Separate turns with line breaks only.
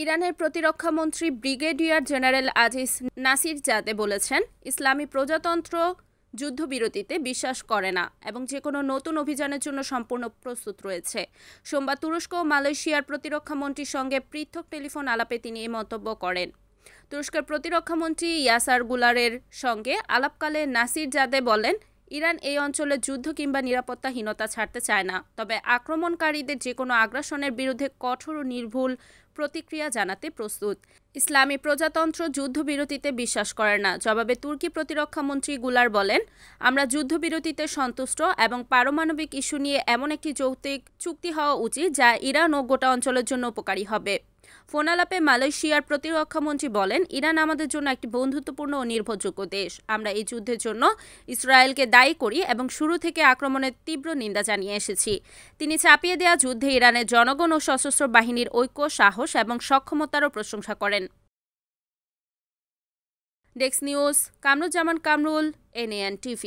ইরানের প্রতিরক্ষা মন্ত্রী ব্রিগেডিয়ার জেনারেল আজিজ নাসিরজাদে বলেছেন, ইসলামী প্রজাতন্ত্র যুদ্ধবিরতিতে বিশ্বাস করে না এবং যে কোনো নতুন অভিযানের জন্য সম্পূর্ণ প্রস্তুত রয়েছে। সোমবার তুরস্ক ও মালয়েশিয়ার প্রতিরক্ষা মন্ত্রীর সঙ্গে পৃথক টেলিফোন আলাপে তিনি এই মন্তব্য করেন। তুরস্কের প্রতিরক্ষা মন্ত্রী ইয়াসার গুলারের সঙ্গে আলাপকালে নাসিরজাদে বলেন, ইরান এই অঞ্চলে যুদ্ধ কিংবা নিরাপত্তাহীনতা ছাড়তে চায় না, তবে আক্রমণকারীদের যে কোনো আগ্রাসনের বিরুদ্ধে কঠোর ও নির্ভুল প্রতিক্রিয়া জানাতে প্রস্তুত। ইসলামী প্রজাতন্ত্র যুদ্ধবিরতিতে বিশ্বাস করে না। জবাবে তুর্কি প্রতিরক্ষা মন্ত্রী গুলার বলেন, আমরা যুদ্ধবিরতিতে সন্তুষ্ট এবং পারমাণবিক ইস্যু নিয়ে এমন একটি যৌক্তিক চুক্তি হওয়া উচিত যা ইরান ও গোটা অঞ্চলের জন্য উপকারী হবে। ফোন আলাপে মালয়েশিয়ার প্রতিরক্ষামন্ত্রী বলেন, ইরান আমাদের জন্য একটি বন্ধুত্বপূর্ণ ও নির্ভরযোগ্য দেশ। আমরা এই যুদ্ধের জন্য ইসরায়েলকে দায়ী করি এবং শুরু থেকে আক্রমণের তীব্র নিন্দা জানিয়ে এসেছি। তিনি চাপিয়ে দেওয়া যুদ্ধে ইরানের জনগণ ও সশস্ত্র বাহিনীর ঐক্য, সাহস এবং সক্ষমতারও প্রশংসা করেন। Desk news, Kamruzzaman Kamrul, NAN TV।